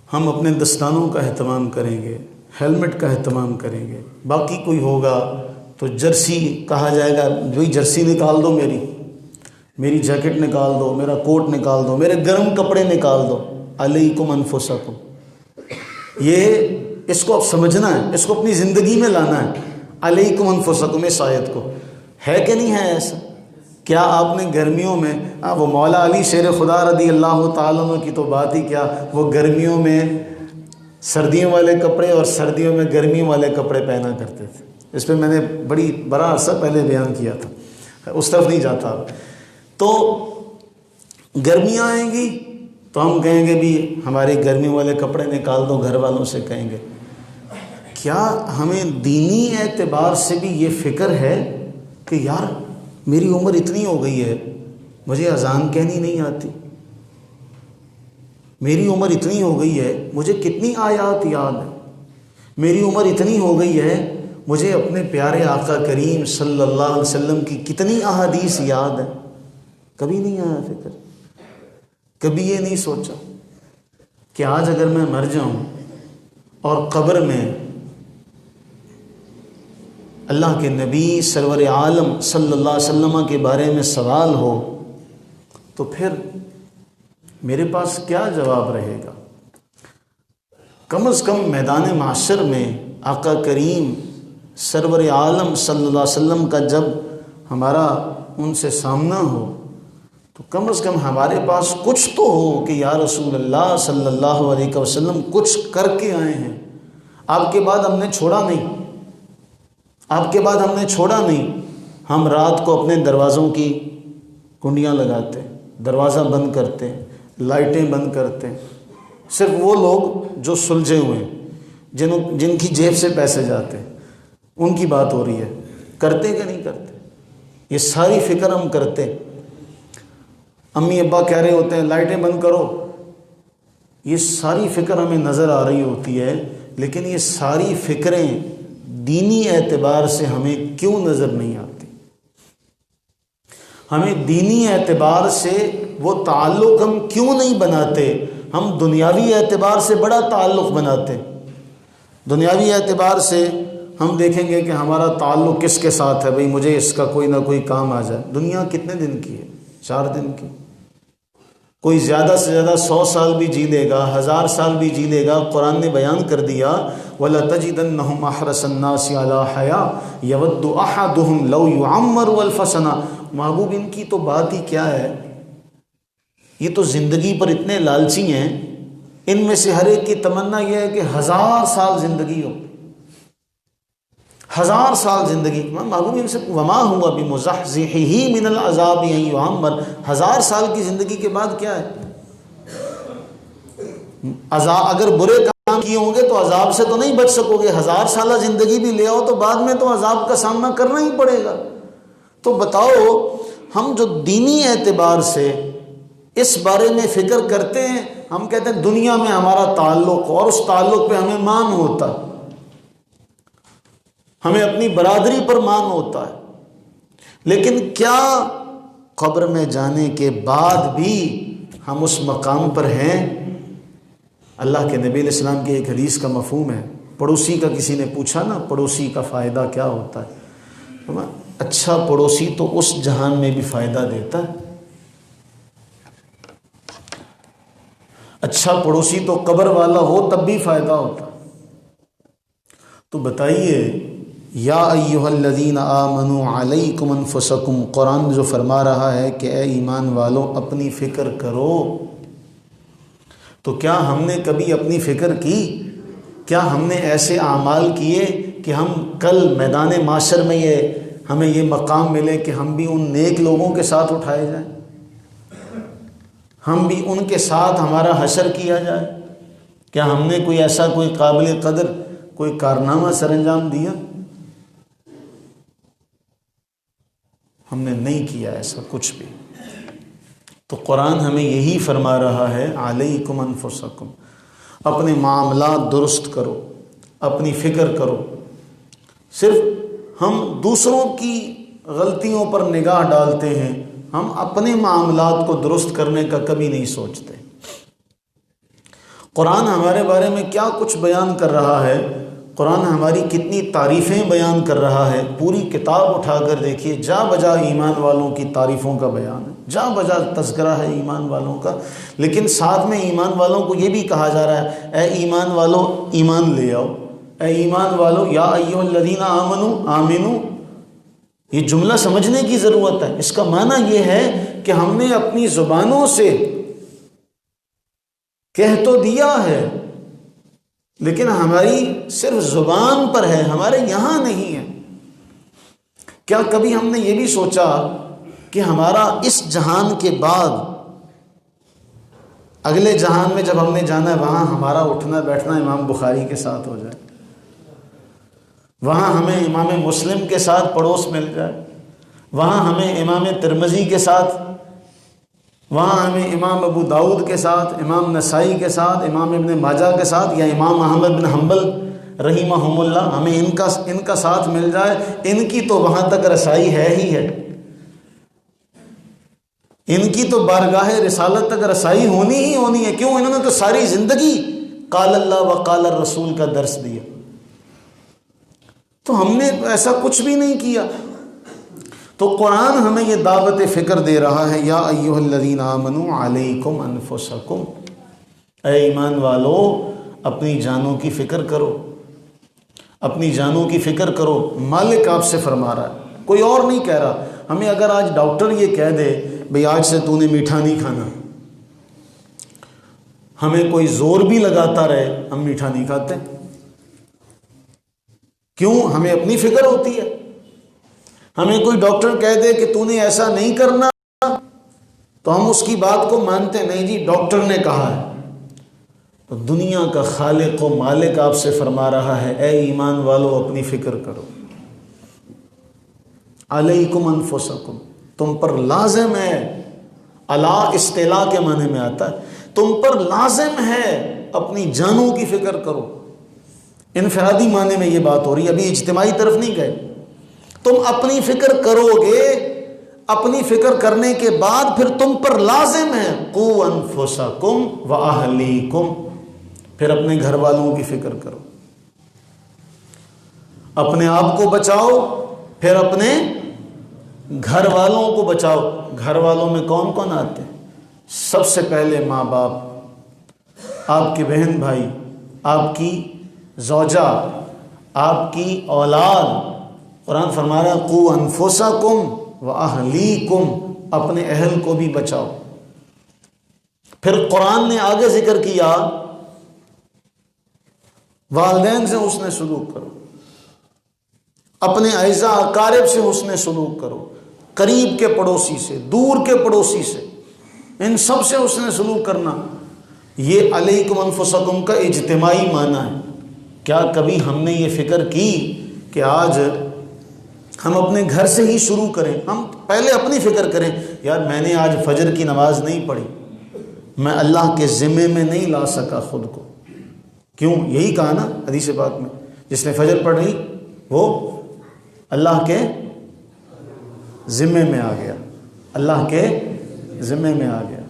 ہم اپنے دستانوں کا اہتمام کریں گے، ہیلمٹ کا اہتمام کریں گے، باقی کوئی ہوگا تو جرسی کہا جائے گا بھائی جرسی نکال دو، میری جیکٹ نکال دو، میرا کوٹ نکال دو، میرے گرم کپڑے نکال دو۔ علیکم انفسکم، یہ اس کو اب سمجھنا ہے، اس کو اپنی زندگی میں لانا ہے۔ علیکم انفسکم اس آیت کو ہے کہ نہیں ہے ایسا؟ کیا آپ نے گرمیوں میں وہ مولا علی شیر خدا رضی اللہ تعالیٰ عنہ کی تو بات ہی کیا، وہ گرمیوں میں سردیوں والے کپڑے اور سردیوں میں گرمیوں والے کپڑے پہنا کرتے تھے۔ اس پہ میں نے بڑا عرصہ پہلے بیان کیا تھا، اس طرف نہیں جاتا۔ تو گرمیاں آئیں گی تو ہم کہیں گے بھی ہمارے گرمیوں والے کپڑے نکال دو، گھر والوں سے کہیں گے۔ کیا ہمیں دینی اعتبار سے بھی یہ فکر ہے کہ یار میری عمر اتنی ہو گئی ہے مجھے اذان کہنی نہیں آتی، میری عمر اتنی ہو گئی ہے مجھے کتنی آیات یاد ہے، میری عمر اتنی ہو گئی ہے مجھے اپنے پیارے آقا کریم صلی اللہ علیہ وسلم کی کتنی احادیث یاد ہے؟ کبھی نہیں آیا فکر، کبھی یہ نہیں سوچا کہ آج اگر میں مر جاؤں اور قبر میں اللہ کے نبی سرور عالم صلی اللہ علیہ وسلم کے بارے میں سوال ہو تو پھر میرے پاس کیا جواب رہے گا؟ کم از کم میدان محشر میں آقا کریم سرور عالم صلی اللہ علیہ وسلم کا جب ہمارا ان سے سامنا ہو تو کم از کم ہمارے پاس کچھ تو ہو کہ یا رسول اللہ صلی اللہ علیہ وسلم کچھ کر کے آئے ہیں، آپ کے بعد ہم نے چھوڑا نہیں، آپ کے بعد ہم نے چھوڑا نہیں۔ ہم رات کو اپنے دروازوں کی کنڈیاں لگاتے، دروازہ بند کرتے، لائٹیں بند کرتے، صرف وہ لوگ جو سلجھے ہوئے ہیں، جن کی جیب سے پیسے جاتے ہیں، ان کی بات ہو رہی ہے۔ کرتے کہ نہیں کرتے؟ یہ ساری فکر ہم کرتے۔ امی ابا کہہ رہے ہوتے ہیں لائٹیں بند کرو، یہ ساری فکر ہمیں نظر آ رہی ہوتی ہے، لیکن یہ ساری فکریں دینی اعتبار سے ہمیں کیوں نظر نہیں آتی؟ ہمیں دینی اعتبار سے وہ تعلق ہم کیوں نہیں بناتے؟ ہم دنیاوی اعتبار سے بڑا تعلق بناتے۔ دنیاوی اعتبار سے ہم دیکھیں گے کہ ہمارا تعلق کس کے ساتھ ہے، بھئی مجھے اس کا کوئی نہ کوئی کام آ جائے۔ دنیا کتنے دن کی ہے؟ 4 دن کی۔ کوئی زیادہ سے زیادہ 100 سال بھی جی لے گا، 1000 سال بھی جی لے گا۔ قرآن نے بیان کر دیا وَلَتَجِدَنَّهُمْ أَحْرَصَ النَّاسِ عَلَىٰ حَيَاةٍ يَوَدُّ أَحَدُهُمْ لَوْ يُعَمَّرُ أَلْفَ سَنَةٍ۔ محبوب ان کی تو بات ہی کیا ہے، یہ تو زندگی پر اتنے لالچی ہیں، ان میں سے ہر ایک کی تمنا یہ ہے کہ 1000 سال زندگی ہو، 1000 سال زندگی۔ محبوب ان سے وما ہوا بمزحزحہ من العذاب ان یعمر، 1000 سال کی زندگی کے بعد کیا ہے؟ اگر برے کام کیے ہوں گے تو عذاب سے تو نہیں بچ سکو گے، 1000 سالہ زندگی بھی لے آؤ تو بعد میں تو عذاب کا سامنا کرنا ہی پڑے گا۔ تو بتاؤ ہم جو دینی اعتبار سے اس بارے میں فکر کرتے ہیں. ہم کہتے ہیں دنیا میں ہمارا تعلق اور اس تعلق پہ ہمیں مان ہوتا ہے، ہمیں اپنی برادری پر مان ہوتا ہے، لیکن کیا قبر میں جانے کے بعد بھی ہم اس مقام پر ہیں؟ اللہ کے نبی علیہ السلام کی ایک حدیث کا مفہوم ہے. پڑوسی کا کسی نے پوچھا نا، پڑوسی کا فائدہ کیا ہوتا ہے؟ اچھا پڑوسی تو اس جہان میں بھی فائدہ دیتا ہے، اچھا پڑوسی تو قبر والا ہو تب بھی فائدہ ہوتا. تو بتائیے، یا ایھا الذین آمنوا علیکم انفسکم، قرآن جو فرما رہا ہے کہ اے ایمان والو اپنی فکر کرو، تو کیا ہم نے کبھی اپنی فکر کی؟ کیا ہم نے ایسے اعمال کیے کہ ہم کل میدان معاشر میں ہمیں یہ مقام ملے کہ ہم بھی ان نیک لوگوں کے ساتھ اٹھائے جائیں، ہم بھی ان کے ساتھ ہمارا حشر کیا جائے؟ کیا ہم نے کوئی ایسا کوئی قابل قدر کوئی کارنامہ سر انجام دیا؟ ہم نے نہیں کیا ایسا کچھ بھی. تو قرآن ہمیں یہی فرما رہا ہے، علیکم انفسکم، اپنے معاملات درست کرو، اپنی فکر کرو. صرف ہم دوسروں کی غلطیوں پر نگاہ ڈالتے ہیں، ہم اپنے معاملات کو درست کرنے کا کبھی نہیں سوچتے. قرآن ہمارے بارے میں کیا کچھ بیان کر رہا ہے، قرآن ہماری کتنی تعریفیں بیان کر رہا ہے. پوری کتاب اٹھا کر دیکھیے، جا بجا ایمان والوں کی تعریفوں کا بیان ہے، جا بجا تذکرہ ہے ایمان والوں کا. لیکن ساتھ میں ایمان والوں کو یہ بھی کہا جا رہا ہے، اے ایمان والو ایمان لے آؤ، اے ایمان والو یا ایھا الذین آمنوا آمنو. یہ جملہ سمجھنے کی ضرورت ہے. اس کا معنی یہ ہے کہ ہم نے اپنی زبانوں سے کہہ تو دیا ہے، لیکن ہماری صرف زبان پر ہے، ہمارے یہاں نہیں ہے. کیا کبھی ہم نے یہ بھی سوچا کہ ہمارا اس جہان کے بعد اگلے جہان میں جب ہم نے جانا ہے، وہاں ہمارا اٹھنا بیٹھنا امام بخاری کے ساتھ ہو جائے، وہاں ہمیں امام مسلم کے ساتھ پڑوس مل جائے، وہاں ہمیں امام ترمذی کے ساتھ، وہاں ہمیں امام ابو داؤد کے ساتھ، امام نسائی کے ساتھ، امام ابن ماجہ کے ساتھ، یا امام احمد بن حنبل رحمہم اللہ، ہمیں ان کا ساتھ مل جائے. ان کی تو وہاں تک رسائی ہے ہی ہے، ان کی تو بارگاہ رسالت تک رسائی ہونی ہی ہونی ہے. کیوں؟ انہوں نے تو ساری زندگی قال اللہ و قال الرسول کا درس دیا. تو ہم نے ایسا کچھ بھی نہیں کیا. تو قرآن ہمیں یہ دعوت فکر دے رہا ہے، یا ایھا الذین آمنوا علیکم انفسکم، اے ایمان والو اپنی جانوں کی فکر کرو، اپنی جانوں کی فکر کرو. مالک آپ سے فرما رہا ہے، کوئی اور نہیں کہہ رہا. ہمیں اگر آج ڈاکٹر یہ کہہ دے بھئی آج سے تو نے میٹھا نہیں کھانا، ہمیں کوئی زور بھی لگاتا رہے، ہم میٹھا نہیں کھاتے. کیوں؟ ہمیں اپنی فکر ہوتی ہے. ہمیں کوئی ڈاکٹر کہہ دے کہ تو نے ایسا نہیں کرنا، تو ہم اس کی بات کو مانتے نہیں، جی ڈاکٹر نے کہا ہے. تو دنیا کا خالق و مالک آپ سے فرما رہا ہے، اے ایمان والو اپنی فکر کرو. علیکم انفسکم، تم پر لازم ہے. الا استلا کے معنی میں آتا ہے، تم پر لازم ہے اپنی جانوں کی فکر کرو. انفرادی معنی میں یہ بات ہو رہی ہے، ابھی اجتماعی طرف نہیں گئے. تم اپنی فکر کرو گے، اپنی فکر کرنے کے بعد پھر تم پر لازم ہے قوا انفسکم واہلیکم، پھر اپنے گھر والوں کی فکر کرو. اپنے آپ کو بچاؤ، پھر اپنے گھر والوں کو بچاؤ. گھر والوں میں کون کون آتے ہیں؟ سب سے پہلے ماں باپ، آپ کے بہن بھائی، آپ کی زوجہ، آپ کی اولاد. قرآن فرما رہا ہے قوا انفسکم واہلیکم، اپنے اہل کو بھی بچاؤ. پھر قرآن نے آگے ذکر کیا والدین سے حسن سلوک کرو، اپنے اعزاء اقارب سے حسن سلوک کرو، قریب کے پڑوسی سے، دور کے پڑوسی سے، ان سب سے حسن سلوک کرنا. یہ علیکم انفسکم کا اجتماعی معنی ہے. کیا کبھی ہم نے یہ فکر کی کہ آج ہم اپنے گھر سے ہی شروع کریں؟ ہم پہلے اپنی فکر کریں. یار میں نے آج فجر کی نماز نہیں پڑھی، میں اللہ کے ذمے میں نہیں لا سکا خود کو. کیوں؟ یہی کہا نا حدیث پاک میں، جس نے فجر پڑھی وہ اللہ کے ذمے میں آ گیا، اللہ کے ذمے میں آ گیا.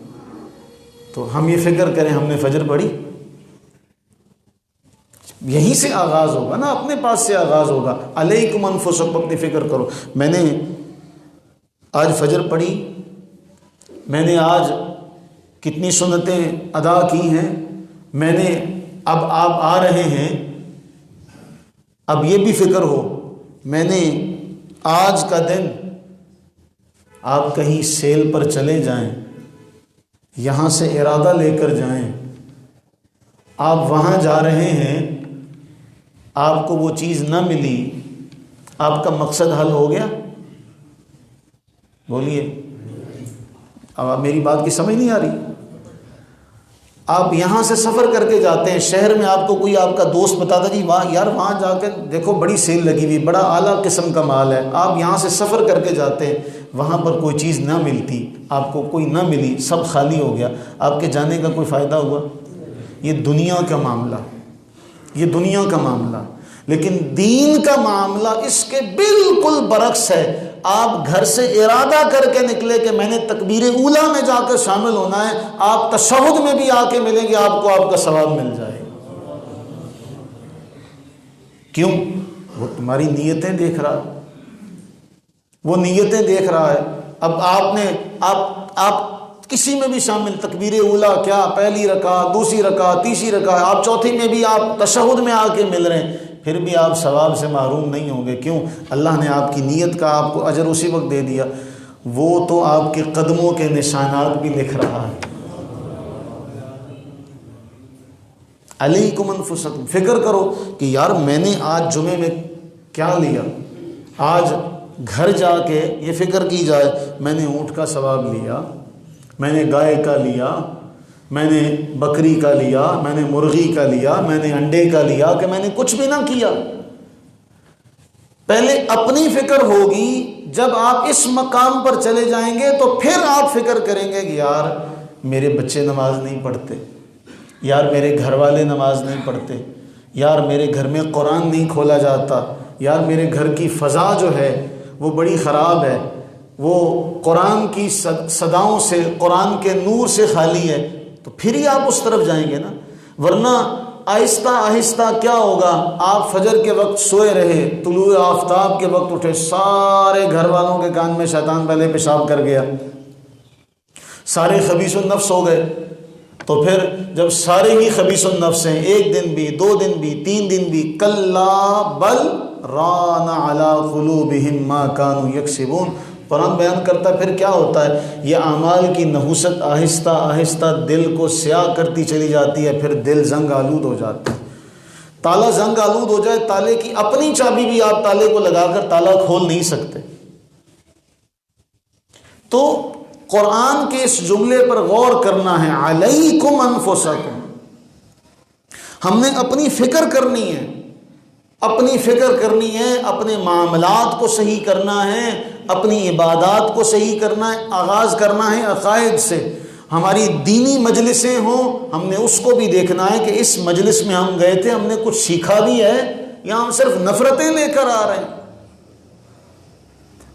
تو ہم یہ فکر کریں ہم نے فجر پڑھی، یہیں سے آغاز ہوگا نا، اپنے پاس سے آغاز ہوگا. علیکم انفسکم، اپنی فکر کرو. میں نے آج فجر پڑھی، میں نے آج کتنی سنتیں ادا کی ہیں، میں نے اب آپ آ رہے ہیں، اب یہ بھی فکر ہو میں نے آج کا دن، آپ کہیں سیل پر چلے جائیں، یہاں سے ارادہ لے کر جائیں، آپ وہاں جا رہے ہیں، آپ کو وہ چیز نہ ملی، آپ کا مقصد حل ہو گیا؟ بولیے، اب میری بات کی سمجھ نہیں آ رہی. آپ یہاں سے سفر کر کے جاتے ہیں شہر میں، آپ کو کوئی آپ کا دوست بتاتا جی وہاں یار وہاں جا کے دیکھو بڑی سیل لگی ہوئی، بڑا اعلیٰ قسم کا مال ہے. آپ یہاں سے سفر کر کے جاتے ہیں، وہاں پر کوئی چیز نہ ملتی، آپ کو کوئی نہ ملی، سب خالی ہو گیا، آپ کے جانے کا کوئی فائدہ ہوا؟ یہ دنیا کا معاملہ، یہ دنیا کا معاملہ. لیکن دین کا معاملہ اس کے بالکل برعکس ہے. آپ گھر سے ارادہ کر کے نکلے کہ میں نے تکبیر اولیٰ میں جا کر شامل ہونا ہے، آپ تشہد میں بھی آ کے ملیں گے، آپ کو آپ کا ثواب مل جائے. کیوں؟ وہ تمہاری نیتیں دیکھ رہا ہے، وہ نیتیں دیکھ رہا ہے. اب آپ نے آپ کسی میں بھی شامل، تکبیر اولیٰ کیا، پہلی رکعت، دوسری رکعت، تیسری رکعت، آپ چوتھی میں بھی آپ تشہد میں آ کے مل رہے ہیں، پھر بھی آپ ثواب سے محروم نہیں ہوں گے. کیوں؟ اللہ نے آپ کی نیت کا آپ کو اجر اسی وقت دے دیا. وہ تو آپ کے قدموں کے نشانات بھی لکھ رہا ہے. علیکم انفسکم، فکر کرو کہ یار میں نے آج جمعے میں کیا لیا. آج گھر جا کے یہ فکر کی جائے میں نے اونٹ کا ثواب لیا، میں نے گائے کا لیا، میں نے بکری کا لیا، میں نے مرغی کا لیا، میں نے انڈے کا لیا، کہ میں نے کچھ بھی نہ کیا. پہلے اپنی فکر ہوگی. جب آپ اس مقام پر چلے جائیں گے تو پھر آپ فکر کریں گے کہ یار میرے بچے نماز نہیں پڑھتے، یار میرے گھر والے نماز نہیں پڑھتے، یار میرے گھر میں قرآن نہیں کھولا جاتا، یار میرے گھر کی فضا جو ہے وہ بڑی خراب ہے، وہ قرآن کی صداؤں سے، قرآن کے نور سے خالی ہے. تو پھر ہی آپ اس طرف جائیں گے نا. ورنہ آہستہ آہستہ کیا ہوگا، آپ فجر کے وقت سوئے رہے، طلوع آفتاب کے وقت اٹھے، سارے گھر والوں کے کان میں شیطان پہلے پیشاب کر گیا، سارے خبیث النفس ہو گئے. تو پھر جب سارے ہی خبیث النفس ہیں، ایک دن بھی، 2 دن بھی، 3 دن بھی، کلا بل ران علی قلوبہم ما کانوا یکسبون. قرآن بیان کرتا ہے پھر کیا ہوتا ہے، یہ اعمال کی نحوست آہستہ آہستہ دل کو سیاہ کرتی چلی جاتی ہے، پھر دل زنگ آلود ہو جاتا ہے. تالا زنگ آلود ہو جائے، تالے کی اپنی چابی بھی آپ تالے کو لگا کر تالا کھول نہیں سکتے. تو قرآن کے اس جملے پر غور کرنا ہے، علیکم انفسکم. ہم نے اپنی فکر کرنی ہے، اپنی فکر کرنی ہے، اپنے معاملات کو صحیح کرنا ہے، اپنی عبادات کو صحیح کرنا ہے. آغاز کرنا ہے عقائد سے. ہماری دینی مجلسیں ہوں، ہم نے اس کو بھی دیکھنا ہے کہ اس مجلس میں ہم گئے تھے، ہم نے کچھ سیکھا بھی ہے یا ہم صرف نفرتیں لے کر آ رہے ہیں.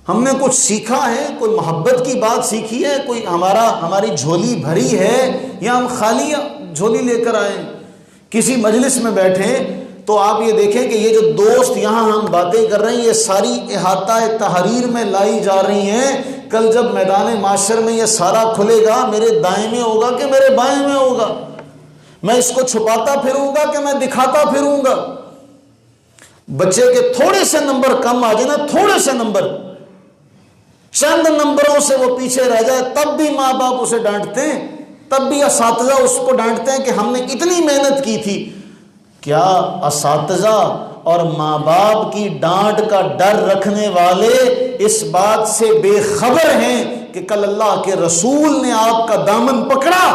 ہم نے کچھ سیکھا ہے، کوئی محبت کی بات سیکھی ہے، کوئی ہماری جھولی بھری ہے یا ہم خالی جھولی لے کر آئے. کسی مجلس میں بیٹھے تو آپ یہ دیکھیں کہ یہ جو دوست یہاں ہم باتیں کر رہے ہیں، یہ ساری احاطہ تحریر میں لائی جا رہی ہیں. کل جب میدان معاشر میں یہ سارا کھلے گا، میرے دائیں میں ہوگا کہ میرے بائیں میں ہوگا، میں اس کو چھپاتا پھروں گا کہ میں دکھاتا پھروں گا. بچے کے تھوڑے سے نمبر کم آ جائے نا، تھوڑے سے نمبر، چند نمبروں سے وہ پیچھے رہ جائے، تب بھی ماں باپ اسے ڈانٹتے ہیں، تب بھی اساتذہ اس کو ڈانٹتے ہیں کہ ہم نے اتنی محنت کی تھی. کیا اساتذہ اور ماں باپ کی ڈانٹ کا ڈر رکھنے والے اس بات سے بے خبر ہیں کہ کل اللہ کے رسول نے آپ کا دامن پکڑا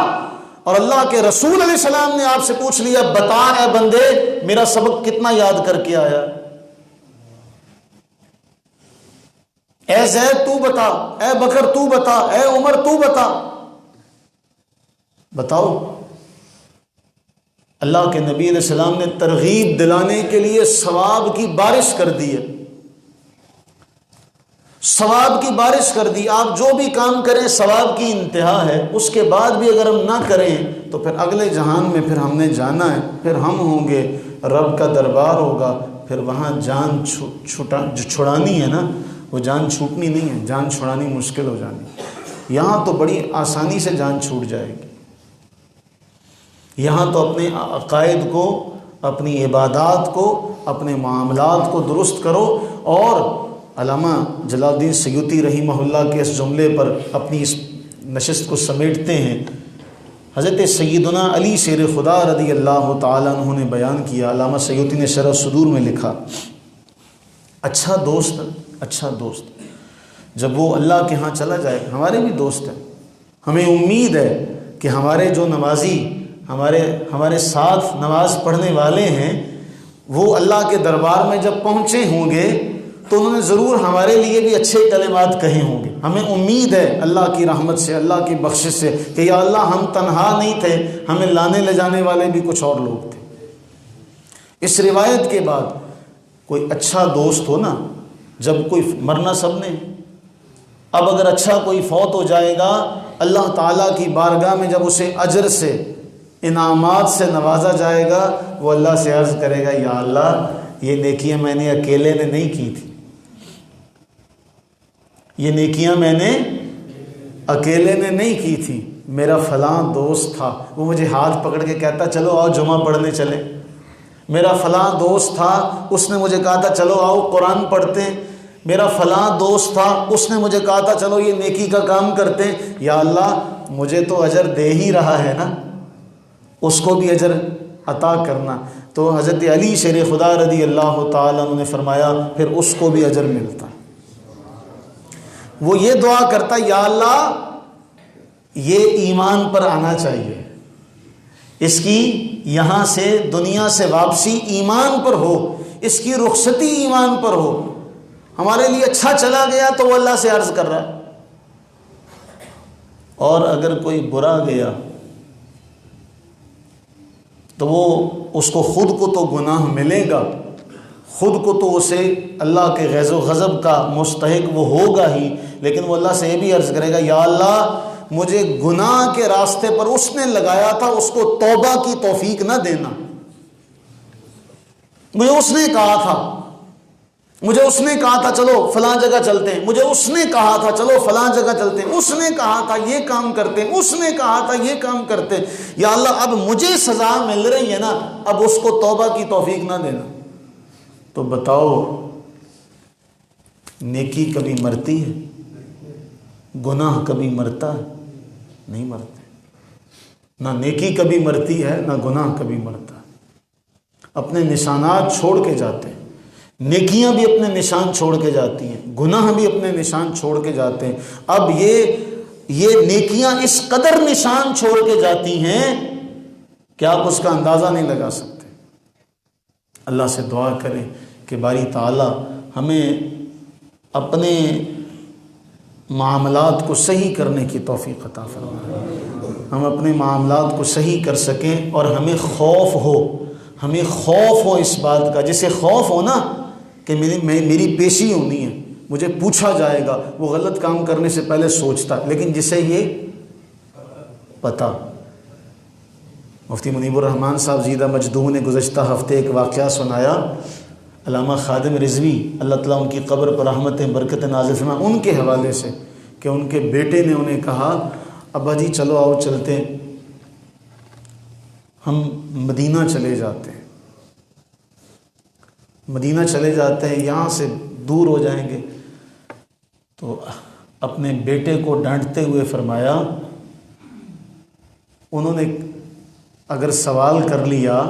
اور اللہ کے رسول علیہ السلام نے آپ سے پوچھ لیا، بتا اے بندے میرا سبق کتنا یاد کر کے آیا؟ اے زید تو بتا، اے بکر تو بتا، اے عمر تو بتا. بتاؤ، اللہ کے نبی علیہ السلام نے ترغیب دلانے کے لیے ثواب کی بارش کر دی ہے، ثواب کی بارش کر دی. آپ جو بھی کام کریں ثواب کی انتہا ہے، اس کے بعد بھی اگر ہم نہ کریں تو پھر اگلے جہان میں پھر ہم نے جانا ہے، پھر ہم ہوں گے، رب کا دربار ہوگا، پھر وہاں جان جو چھڑانی ہے نا، وہ جان چھوٹنی نہیں ہے، جان چھڑانی مشکل ہو جانی. یہاں تو بڑی آسانی سے جان چھوٹ جائے گی. یہاں تو اپنے عقائد کو، اپنی عبادات کو، اپنے معاملات کو درست کرو. اور علامہ جلال الدین سیوطی رحمہ اللہ کے اس جملے پر اپنی اس نشست کو سمیٹتے ہیں. حضرت سیدنا علی شیر خدا رضی اللہ تعالیٰ عنہ نے بیان کیا. علامہ سیوطی نے شرح صدور میں لکھا، اچھا دوست جب وہ اللہ کے ہاں چلا جائے، ہمارے بھی دوست ہیں، ہمیں امید ہے کہ ہمارے جو نمازی ہمارے ساتھ نماز پڑھنے والے ہیں، وہ اللہ کے دربار میں جب پہنچے ہوں گے تو انہوں نے ضرور ہمارے لیے بھی اچھے کلمات کہے ہوں گے. ہمیں امید ہے اللہ کی رحمت سے، اللہ کی بخشش سے کہ یا اللہ ہم تنہا نہیں تھے، ہمیں لانے لے جانے والے بھی کچھ اور لوگ تھے. اس روایت کے بعد کوئی اچھا دوست ہو نا، جب کوئی مرنا سب نے، اب اگر اچھا کوئی فوت ہو جائے گا، اللہ تعالیٰ کی بارگاہ میں جب اسے اجر سے، انعامات سے نوازا جائے گا، وہ اللہ سے عرض کرے گا، یا اللہ یہ نیکیاں میں نے اکیلے نے نہیں کی تھی، یہ نیکیاں میں نے اکیلے نے نہیں کی تھی، میرا فلاں دوست تھا، وہ مجھے ہاتھ پکڑ کے کہتا چلو آؤ جمعہ پڑھنے چلیں. میرا فلاں دوست تھا، اس نے مجھے کہا تھا چلو آؤ قرآن پڑھتے ہیں. میرا فلاں دوست تھا، اس نے مجھے کہا تھا چلو یہ نیکی کا کام کرتے ہیں. یا اللہ مجھے تو اجر دے ہی رہا ہے نا، اس کو بھی اجر عطا کرنا. تو حضرت علی شیر خدا رضی اللہ تعالیٰ عنہ نے فرمایا پھر اس کو بھی اجر ملتا. وہ یہ دعا کرتا، یا اللہ یہ ایمان پر آنا چاہیے، اس کی یہاں سے دنیا سے واپسی ایمان پر ہو، اس کی رخصتی ایمان پر ہو. ہمارے لیے اچھا چلا گیا تو وہ اللہ سے عرض کر رہا ہے. اور اگر کوئی برا گیا تو وہ اس کو خود کو تو گناہ ملے گا، خود کو تو اسے اللہ کے غیظ و غضب کا مستحق وہ ہوگا ہی، لیکن وہ اللہ سے یہ بھی عرض کرے گا، یا اللہ مجھے گناہ کے راستے پر اس نے لگایا تھا، اس کو توبہ کی توفیق نہ دینا. مجھے اس نے کہا تھا چلو فلاں جگہ چلتے ہیں، مجھے اس نے کہا تھا چلو فلاں جگہ چلتے ہیں، اس نے کہا تھا یہ کام کرتے ہیں، اس نے کہا تھا یہ کام کرتے ہیں. یا اللہ اب مجھے سزا مل رہی ہے نا، اب اس کو توبہ کی توفیق نہ دینا. تو بتاؤ نیکی کبھی مرتی ہے؟ گناہ کبھی مرتا ہے؟ نہیں مرتے. نہ نیکی کبھی مرتی ہے، نہ گناہ کبھی مرتا ہے. اپنے نشانات چھوڑ کے جاتے ہیں. نیکیاں بھی اپنے نشان چھوڑ کے جاتی ہیں، گناہ بھی اپنے نشان چھوڑ کے جاتے ہیں. اب یہ نیکیاں اس قدر نشان چھوڑ کے جاتی ہیں کہ آپ اس کا اندازہ نہیں لگا سکتے. اللہ سے دعا کریں کہ باری تعالی ہمیں اپنے معاملات کو صحیح کرنے کی توفیق عطا فرمائے، ہم اپنے معاملات کو صحیح کر سکیں، اور ہمیں خوف ہو اس بات کا، جسے خوف ہو نا کہ میری پیشی ہونی ہے، مجھے پوچھا جائے گا. وہ غلط کام کرنے سے پہلے سوچتا، لیکن جسے یہ پتہ. مفتی منیب الرحمن صاحب زیدہ مجدوح نے گزشتہ ہفتے ایک واقعہ سنایا. علامہ خادم رضوی اللہ تعالیٰ ان کی قبر پر رحمتیں برکت نازل فرمائے، ان کے حوالے سے کہ ان کے بیٹے نے انہیں کہا ابا جی چلو آؤ چلتے ہیں، ہم مدینہ چلے جاتے ہیں، مدینہ چلے جاتے ہیں، یہاں سے دور ہو جائیں گے. تو اپنے بیٹے کو ڈانٹتے ہوئے فرمایا، انہوں نے اگر سوال کر لیا،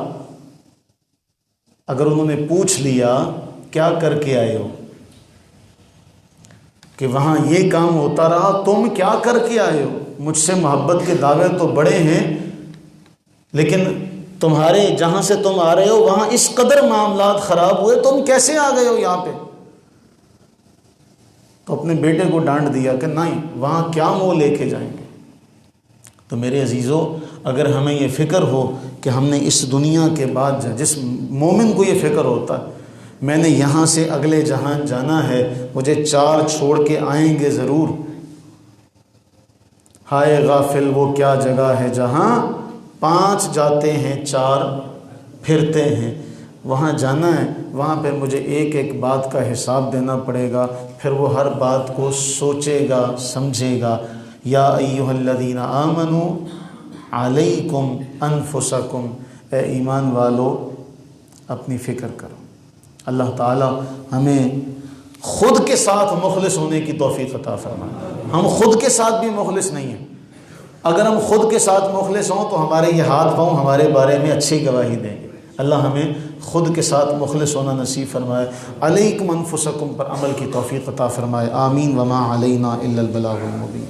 اگر انہوں نے پوچھ لیا کیا کر کے آئے ہو، کہ وہاں یہ کام ہوتا رہا، تم کیا کر کے آئے ہو؟ مجھ سے محبت کے دعوے تو بڑے ہیں، لیکن تمہارے جہاں سے تم آ رہے ہو وہاں اس قدر معاملات خراب ہوئے، تم کیسے آ گئے ہو یہاں پہ؟ تو اپنے بیٹے کو ڈانٹ دیا کہ نہیں، وہاں کیا منہ لے کے جائیں گے، تو میرے عزیزو، اگر ہمیں یہ فکر ہو کہ ہم نے اس دنیا کے بعد جس مومن کو یہ فکر ہوتا ہے میں نے یہاں سے اگلے جہان جانا ہے، مجھے 4 چھوڑ کے آئیں گے ضرور، ہائے غافل وہ کیا جگہ ہے جہاں 5 جاتے ہیں 4 پھرتے ہیں، وہاں جانا ہے، وہاں پہ مجھے ایک ایک بات کا حساب دینا پڑے گا، پھر وہ ہر بات کو سوچے گا، سمجھے گا۔ یا ایھا الذین آمنوا علیکم انفسکم، اے ایمان والو اپنی فکر کرو۔ اللہ تعالی ہمیں خود کے ساتھ مخلص ہونے کی توفیق عطا فرمائے۔ ہم خود کے ساتھ بھی مخلص نہیں ہیں، اگر ہم خود کے ساتھ مخلص ہوں تو ہمارے یہ ہاتھ پاؤں ہمارے بارے میں اچھی گواہی دیں گے۔ اللہ ہمیں خود کے ساتھ مخلص ہونا نصیب فرمائے، علیکم انفسکم پر عمل کی توفیق عطا فرمائے۔ آمین۔ وما علینا الا البلاغ المبین۔